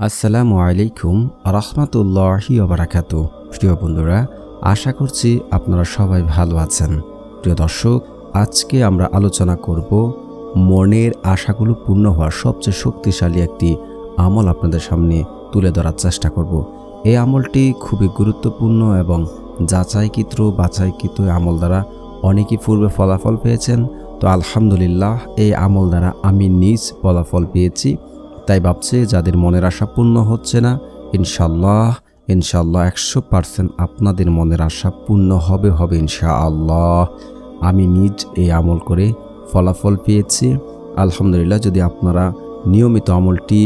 আসসালামু আলাইকুম রাহমাতুল্লাহি ওয়া বারাকাতুহু। প্রিয় বন্ধুরা, আশা করছি আপনারা সবাই ভালো আছেন। প্রিয় দর্শক, আজকে আমরা আলোচনা করব মনের আশাগুলো পূর্ণ হওয়ার সবচেয়ে শক্তিশালী একটি আমল আপনাদের সামনে তুলে ধরার চেষ্টা করব। এই আমলটি খুবই গুরুত্বপূর্ণ এবং বাছাইকৃত আমল দ্বারা অনেকেই পূর্বে ফলাফল পেয়েছেন। তো আলহামদুলিল্লাহ, এই আমল দ্বারা আমি নিজ ফলাফল পেয়েছি। তাই ভাবছে যাদের মনের আশা পূর্ণ হচ্ছে না, ইনশাআল্লাহ 100% আপনাদের মনের আশা পূর্ণ হবে ইনশাআল্লাহ। আমি নিজ এই আমল করে ফলাফল পেয়েছি আলহামদুলিল্লাহ। যদি আপনারা নিয়মিত আমলটি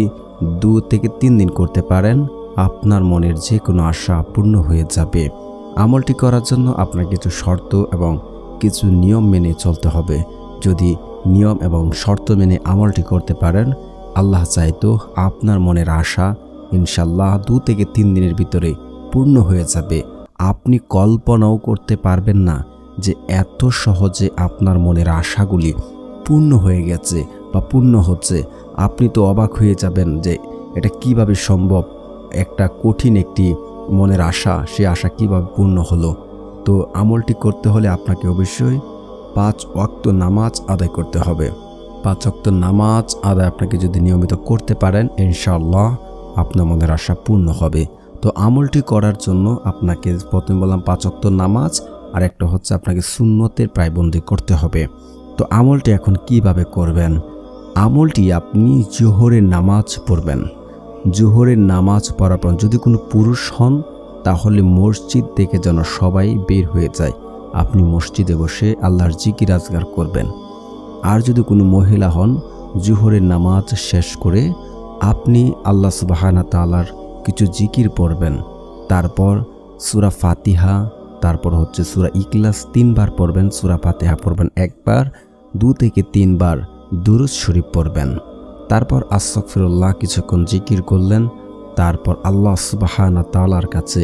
2 থেকে 3 দিন করতে পারেন, আপনার মনের যে কোনো আশা পূর্ণ হয়ে যাবে। আমলটি করার জন্য আপনার কিছু শর্ত এবং কিছু নিয়ম মেনে চলতে হবে। যদি নিয়ম এবং শর্ত মেনে আমলটি করতে পারেন, আল্লাহ চাইতো আপনার মনের আশা ইনশাল্লাহ 2 থেকে 3 দিনের ভিতরে পূর্ণ হয়ে যাবে। আপনি কল্পনাও করতে পারবেন না যে এত সহজে আপনার মনের আশাগুলি পূর্ণ হয়ে গেছে বা পূর্ণ হচ্ছে। আপনি তো অবাক হয়ে যাবেন যে এটা কিভাবে সম্ভব। একটা কঠিন একটি মনের আশা, সে আশা কিভাবে পূর্ণ হলো। তো আমলটি করতে হলে আপনাকে অবশ্যই 5 ওয়াক্ত নামাজ আদায় করতে হবে। 5 ওয়াক্ত নামাজ আদায় আপনাকে যদি নিয়মিত করতে পারেন, ইনশাআল্লাহ আপনার মনের আশা পূর্ণ হবে। তো আমলটি করার জন্য আপনাকে প্রথমে বললাম 5 ওয়াক্ত নামাজ, আর একটা হচ্ছে আপনাকে সুন্নতের প্রায়বন্দি করতে হবে। তো আমলটি এখন কিভাবে করবেন? আমলটি আপনি জোহরের নামাজ পড়বেন। জোহরের নামাজ পড়ার পর যদি কোনো পুরুষ হন, তাহলে মসজিদ থেকে যেন সবাই বের হয়ে যায়। আপনি মসজিদে বসে আল্লাহর জিকির আজগার করবেন। আর যদি কোনো মহিলা হন, জোহরের নামাজ শেষ করে আপনি আল্লাহ সুবহানাহু ওয়া তাআলার কিছু জিকির পড়বেন। তারপর সূরা ফাতিহা, তারপর হচ্ছে সূরা ইখলাস 3 বার পড়বেন, সূরা ফাতিহা পড়বেন 1 বার, 2 থেকে 3 বার দুরূদ শরীফ পড়বেন। তারপর আস্তাগফিরুল্লাহ কিছুক্ষণ জিকির করলেন। তারপর আল্লাহ সুবহানাহু ওয়া তাআলার কাছে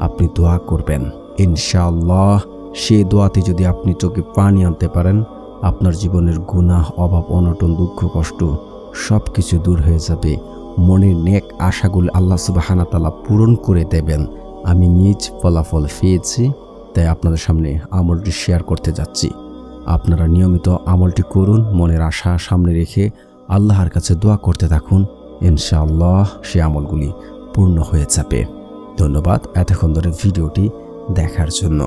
আপনি দোয়া করবেন। ইনশাআল্লাহ সেই দোয়াতে যদি আপনি চোখে পানি আনতে পারেন, আপনার জীবনের গুনাহ, অভাব, অনটন, দুঃখ, কষ্ট সব কিছু দূর হয়ে যাবে। মনের নেক আশাগুলো আল্লাহ সুবহানাহু ওয়া তাআলা পূরণ করে দেবেন। আমি নিজ ফলাফল পেয়েছি, তাই আপনাদের সামনে আমলটি শেয়ার করতে যাচ্ছি। আপনারা নিয়মিত আমলটি করুন, মনের আশা সামনে রেখে আল্লাহর কাছে দোয়া করতে থাকুন। ইনশাআল্লাহ সে আমলগুলি পূর্ণ হয়ে যাবে। ধন্যবাদ এতক্ষণ ধরে ভিডিওটি দেখার জন্য।